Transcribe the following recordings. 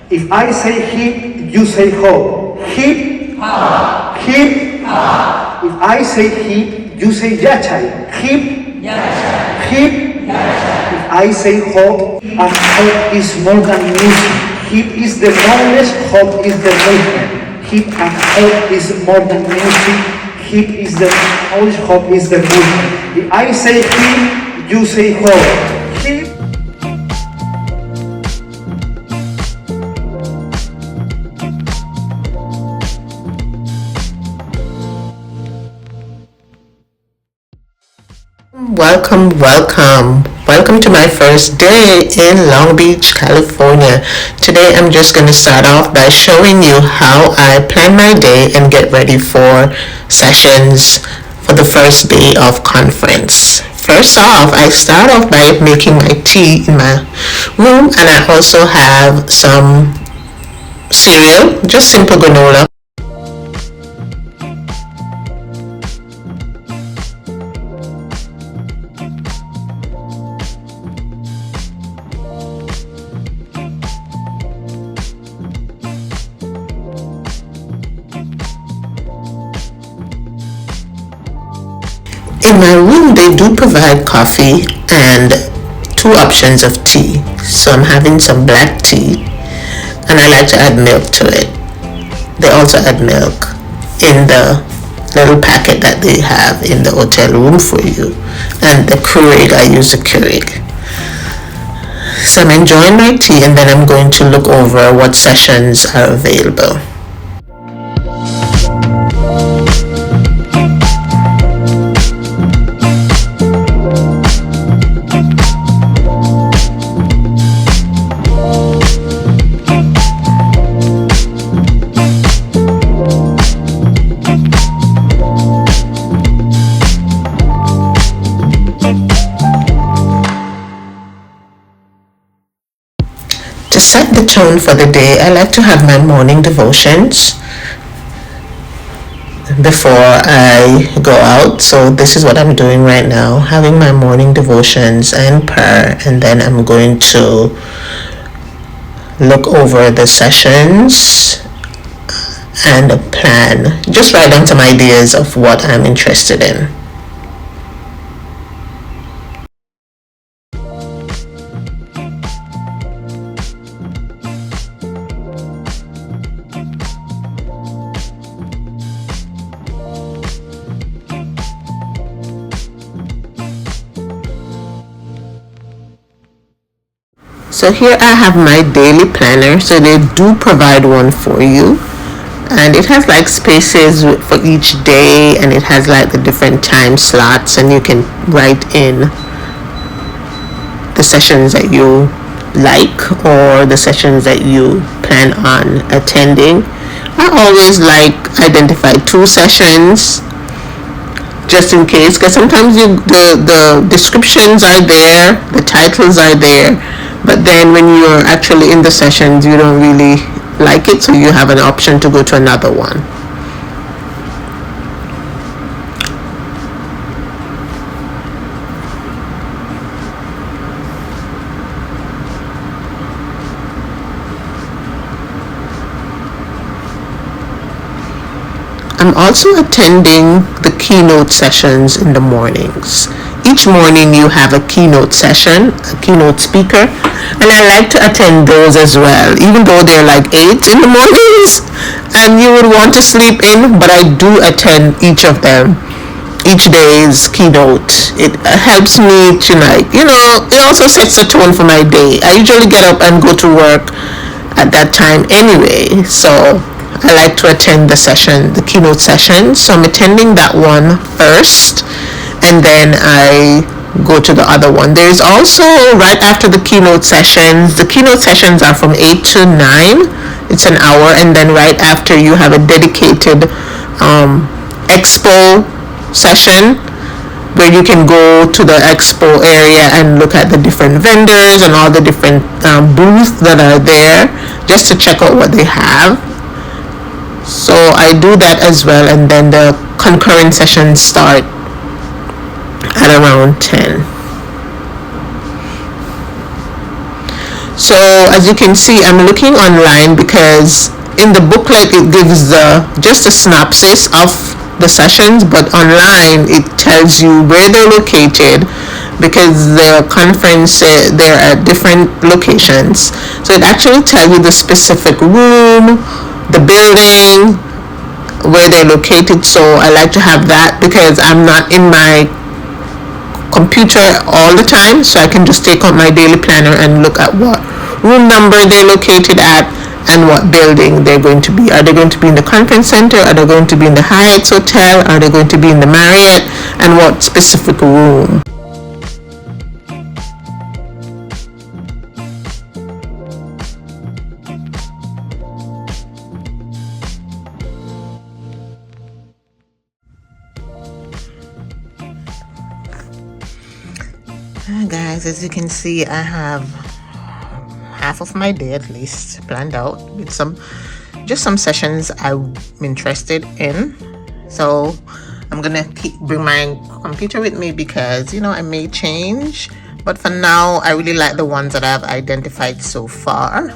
If I say hip, you say hop. Hip, hop. Hip, hop. If I say hip, you say yachai. Hip, yachai. Hip, yachai. If I say hop, and hop is more than music. Hip is the knowledge, hop is the movement. Hip and hop is more than music. Hip is the knowledge, hop is the movement. If I say hip, you say hop. Hip. Welcome to my first day in Long Beach, California. Today I'm just going to start off by showing you how I plan my day and get ready for sessions for the first day of conference. First off, I start off by making my tea in my room, and I also have some cereal, just simple granola. In my room, they do provide coffee and 2 options of tea. So I'm having some black tea, and I like to add milk to it. They also add milk in the little packet that they have in the hotel room for you. And the Keurig, I use the Keurig. So I'm enjoying my tea, and then I'm going to look over what sessions are available. To set the tone for the day, I like to have my morning devotions before I go out. So this is what I'm doing right now, having my morning devotions and prayer, and then I'm going to look over the sessions and plan, just write down some ideas of what I'm interested in. So here I have my daily planner. So they do provide one for you, and it has like spaces for each day, and it has like the different time slots, and you can write in the sessions that you like or the sessions that you plan on attending. I always like identify 2 sessions just in case, because sometimes the descriptions are there, the titles are there, but then when you're actually in the sessions, you don't really like it, so you have an option to go to another one. I'm also attending the keynote sessions in the mornings. Each morning you have a keynote session, a keynote speaker, and I like to attend those as well, even though they're like 8 in the mornings and you would want to sleep in, but I do attend each of them, each day's keynote. It helps me to it also sets the tone for my day. I usually get up and go to work at that time anyway, so I like to attend the keynote session. So I'm attending that one first, and then I go to the other one. There's also, right after the keynote sessions are from 8 to 9. It's an hour, and then right after you have a dedicated expo session where you can go to the expo area and look at the different vendors and all the different booths that are there, just to check out what they have. So I do that as well, and then the concurrent sessions start at around 10. So as you can see, I'm looking online because in the booklet it gives just a synopsis of the sessions, but online it tells you where they're located because the conference they're at different locations. So it actually tells you the specific room, the building, where they're located. So I like to have that because I'm not in my computer all the time, so I can just take out my daily planner and look at what room number they're located at and what building they're going to be. Are they going to be in the conference center? Are they going to be in the Hyatt Hotel? Are they going to be in the Marriott? And what specific room? Guys, as you can see, I have half of my day at least planned out with some sessions I'm interested in. So I'm gonna bring my computer with me because I may change, but for now I really like the ones that I've identified so far.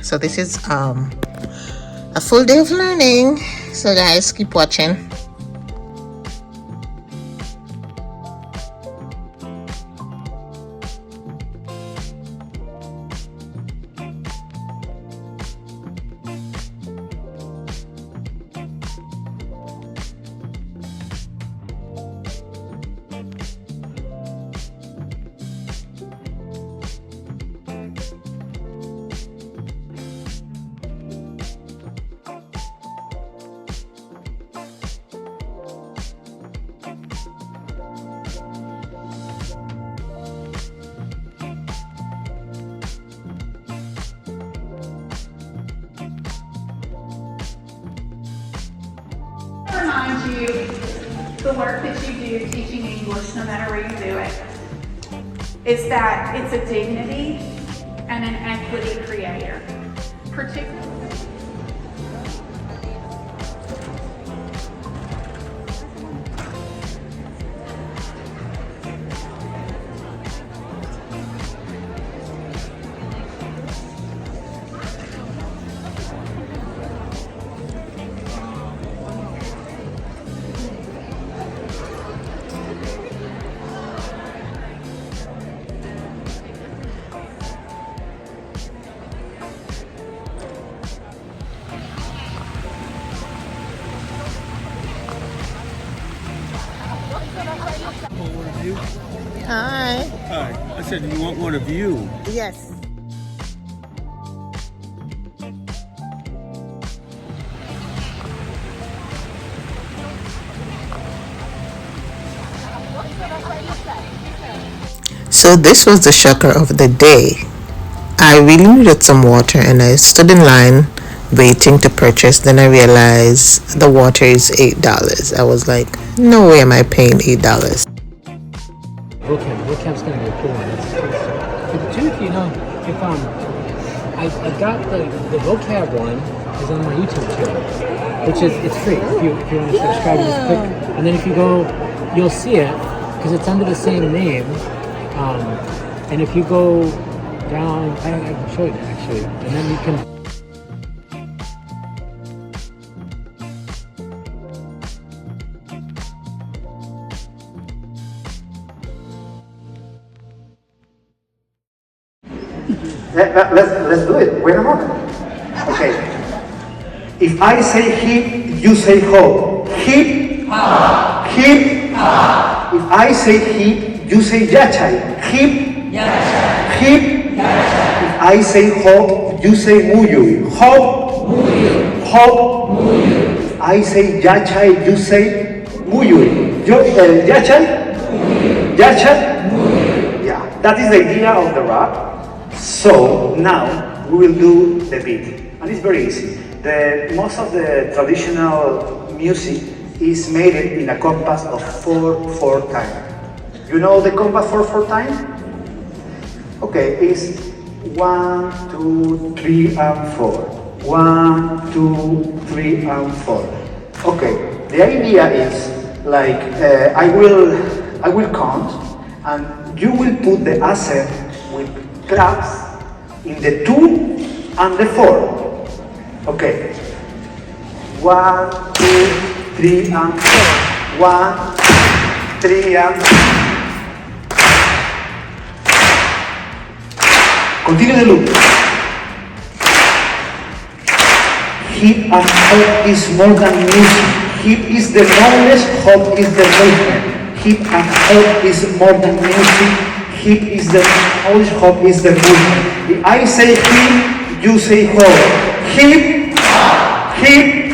So this is a full day of learning, so guys, keep watching. Remind you the work that you do teaching English, no matter where you do it, is that it's a dignity and an equity creator. Particularly Hi. Hi. I said, you want one of you? Yes. So this was the shocker of the day. I really needed some water and I stood in line waiting to purchase. Then I realized the water is $8. I was like, no way am I paying $8. Vocab's gonna be a cool one. But the truth, if I got the vocab one is on my YouTube channel, which is it's free if you want to subscribe. Just click, and then if you go, you'll see it because it's under the same name. And if you go down, I can show you actually, and then you can. Let's do it. Wait a moment. Okay. If I say hip, you say ho. Hip, hop. Hip, hop. If I say hip, you say yachai. Hip, yachai. Hip, yachai. If I say ho, you say muyu. Ho, muyu. Ho, muyu. If I say yachai, you say muyu. Yachai? Muyu. Yachai? Muyu. Yeah, that is the idea of the rap. So now we will do the beat, and it's very easy. Most of the traditional music is made in a compass of 4/4 time. You know the compass 4/4 time? Okay, it's 1, 2, 3, and 4. 1, 2, 3, and 4. Okay, the idea is like I will count, and you will put the accent with claps in the 2 and the 4. Okay. 1, 2, 3 and 4. 1, 3 and 4. Continue the loop. Hip and hop is more than music. Hip is the knowledge, hop is the movement. Hip and hop is more than music. Hip is the knowledge, hop is the movement. If I say hip, you say hop. Hip, hip.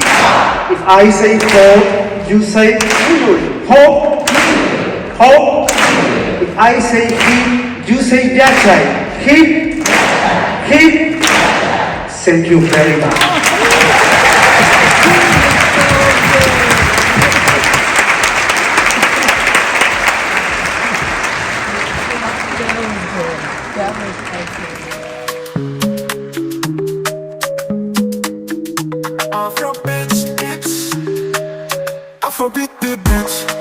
If I say hop, you say hop, hop. If I say hip, you say yachai. Hip, hip. Thank you very much. Afro bitch, it's Afrobeat the bitch.